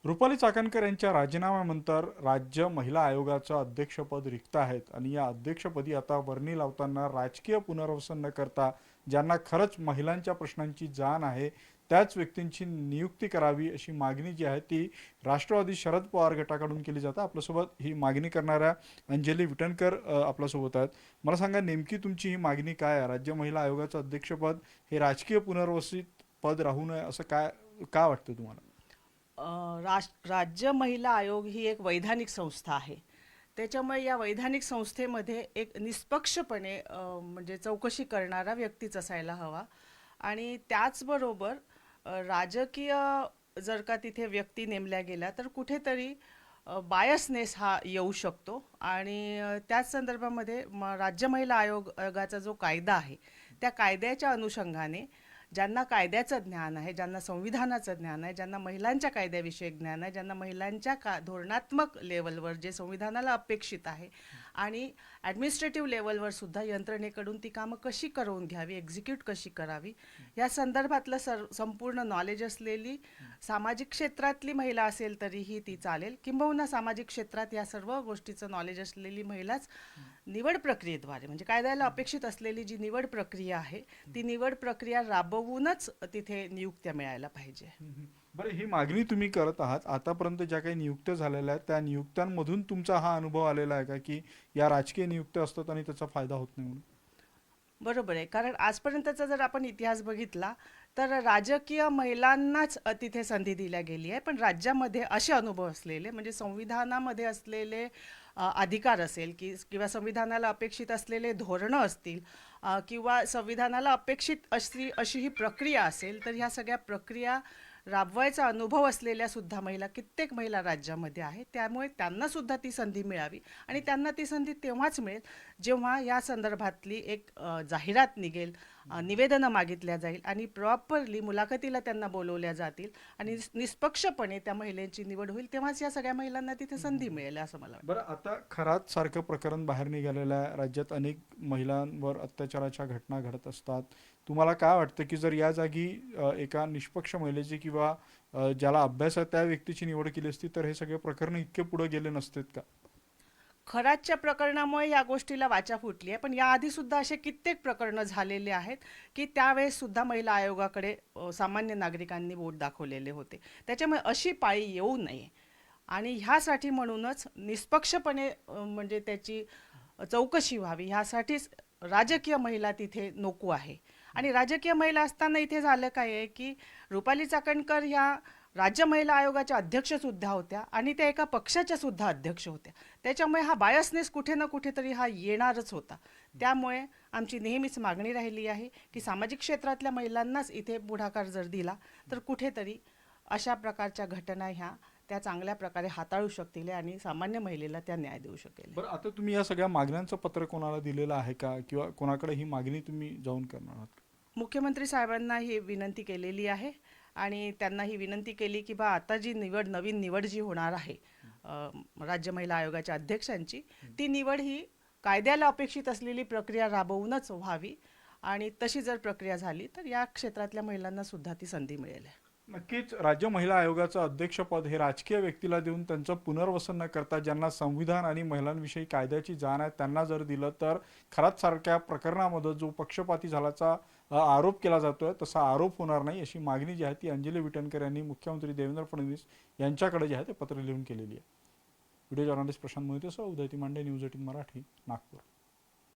रुपाली चाकणकर यांच्या राजीनाम्यानंतर राज्य महिला आयोगाचं अध्यक्षपद रिक्त आहेत आणि या अध्यक्षपदी आता वर्णी लावताना राजकीय पुनर्वसन न करता ज्यांना खरंच महिलांच्या प्रश्नांची जाण आहे त्याच व्यक्तींची नियुक्ती करावी अशी मागणी जी आहे ती राष्ट्रवादी शरद पवार गटाकडून केली जाते। आपल्यासोबत ही मागणी करणाऱ्या अंजली विटणकर आपल्यासोबत आहेत। मला सांगा नेमकी तुमची ही मागणी काय आहे? राज्य महिला आयोगाचं अध्यक्षपद हे राजकीय पुनर्वसित पद राहू नये असं का वाटतं तुम्हाला? राज्य महिला आयोग ही एक वैधानिक संस्था आहे. त्याच्यामुळे या वैधानिक संस्थेमध्ये एक निष्पक्षपणे म्हणजे चौकशी करणारा व्यक्तीच असायला हवा आणि त्याचबरोबर राजकीय जर का तिथे व्यक्ती नेमल्या गेल्या तर कुठेतरी बायसनेस हा येऊ शकतो आणि त्याच संदर्भामध्ये राज्य महिला आयोगाचा जो कायदा आहे त्या कायद्याच्या अनुषंगाने ज्यांना कायद्याचं ज्ञान आहे, ज्यांना संविधानाचं ज्ञान आहे, ज्यांना महिलांच्या कायद्याविषयी ज्ञान आहे, ज्यांना महिलांच्या धोरणात्मक लेवलवर जे संविधानाला अपेक्षित आहे आणि ॲडमिनिस्ट्रेटिव्ह लेवलवर सुद्धा यंत्रणेकडून ती कामं कशी करवून घ्यावी, एक्झिक्यूट कशी करावी या संदर्भातलं संपूर्ण नॉलेज असलेली सामाजिक क्षेत्रातली महिला असेल तरीही ती चालेल, किंबहुना सामाजिक क्षेत्रात या सर्व गोष्टीचं नॉलेज असलेली महिलाच निवड प्रक्रियेद्वारे म्हणजे कायद्याला अपेक्षित असलेली जी निवड प्रक्रिया आहे ती निवड प्रक्रिया राबवूनच तिथे नियुक्त्या मिळायला पाहिजे। बरं, ही मागणी तुम्ही करत आहात। आतापर्यंत ज्या काही नियुक्त्या झालेल्या आहेत त्या नियुक्त्यांमधून तुमचा हा अनुभव आलेला आहे का की या राजकीय नियुक्त्या असतात आणि त्याचा फायदा होत नाही म्हणून? बरोबर आहे, कारण आजपर्यंतचा जर आपण इतिहास बघितला तर राजकीय महिलांनाच तिथे संधी दिल्या गेली आहे, पण राज्यामध्ये असे अनुभव असलेले म्हणजे संविधानामध्ये असलेले अधिकार असेल किंवा संविधानाला अपेक्षित असलेले धोरणं असतील किंवा संविधानाला अपेक्षित अशी ही प्रक्रिया असेल तर ह्या सगळ्या प्रक्रिया राबवायचा अनुभव असलेल्या सुद्धा महिला कित्येक महिला राज्यामध्ये आहेत। त्यामुळे त्यांना सुद्धा ती संधी मिळावी आणि त्यांना ती संधी तेव्हाच मिळेल जेव्हा या संदर्भातली एक जाहिरात निघेल, निवेदनं मागितल्या जाईल आणि प्रॉपरली मुलाखतीला त्यांना बोलवल्या जातील आणि निष्पक्षपणे त्या महिलेची निवड होईल, तेव्हाच या सगळ्या महिलांना तिथे संधी मिळेल असं मला वाटतं। बरं, आता खरात सारखं प्रकरण बाहेर निघालेलं आहे। राज्यात अनेक महिलांवर अत्याचाराच्या घटना घडत असतात। तुम्हाला काय वाटतं की जर या जागी एका निष्पक्ष महिलेची किंवा ज्याला अभ्यास आहे त्या व्यक्तीची निवड केली असती तर हे सगळे प्रकरण इतके पुढे गेले नसतेत का? खरातच्या प्रकरणामुळे या गोष्टीला वाचा फुटली आहे, पण याआधी सुद्धा असे कित्येक प्रकरणं झालेले आहेत की त्यावेळेस सुद्धा महिला आयोगाकडे सामान्य नागरिकांनी बोट दाखवलेले होते। त्याच्यामुळे अशी पाळी येऊ नये आणि ह्यासाठी म्हणूनच निष्पक्षपणे म्हणजे त्याची चौकशी व्हावी ह्यासाठीच राजकीय महिला तिथे नको आहे। आणि राजकीय महिला असताना इथे झालं काय आहे की रुपाली चाकणकर ह्या राज्य महिला आयोगाच्या अध्यक्ष सुद्धा होत्या आणि त्या एका पक्षाच्या सुद्धा अध्यक्ष होत्या। त्याच्यामुळे हा बायसनेस कुठे ना कुठेतरी हा येणारच होता। त्यामुळे आमची नेहमीच मागणी राहिली आहे की सामाजिक क्षेत्रातल्या महिलांनाच इथे पुढाकार जर दिला तर कुठेतरी अशा प्रकारच्या घटना ह्या त्या चांगल्या प्रकारे हाताळू शकतील आणि सामान्य महिलेला त्या न्याय देऊ शकेल। बरं, आता तुम्ही या सगळ्या मागण्यांचं पत्र कोणाला दिलेलं आहे का किंवा कोणाकडे ही मागणी तुम्ही जाऊन करणार आहात? मुख्यमंत्री साहेबांना ही विनंती केलेली आहे आणि त्यांना ही विनंती केली की बा आता जी नवीन निवड जी होणार आहे राज्य महिला आयोगाच्या अध्यक्षांची, ती निवड ही कायद्याला अपेक्षित असलेली प्रक्रिया राबवूनच व्हावी आणि तशी जर प्रक्रिया झाली तर या क्षेत्रातल्या महिलांना सुद्धा ती संधी मिळेल। नक्कीच राज्य महिला आयोगाचं अध्यक्षपद हे राजकीय व्यक्तीला देऊन त्यांचं पुनर्वसन न करता ज्यांना संविधान आणि महिलांविषयी कायद्याची जाण आहे त्यांना जर दिलं तर खरात सारख्या प्रकरणामध्ये जो पक्षपाती झाल्याचा आरोप केला जातोय तसा आरोप होणार नाही अशी मागणी जी आहे ती अंजली विटणकर यांनी मुख्यमंत्री देवेंद्र फडणवीस यांच्याकडे जे आहे ते पत्र लिहून केलेली आहे। व्हिडिओ जर्नलिस्ट प्रशांत मोहितेसह उदय तिमांडे, न्यूज 18 मराठी, नागपूर।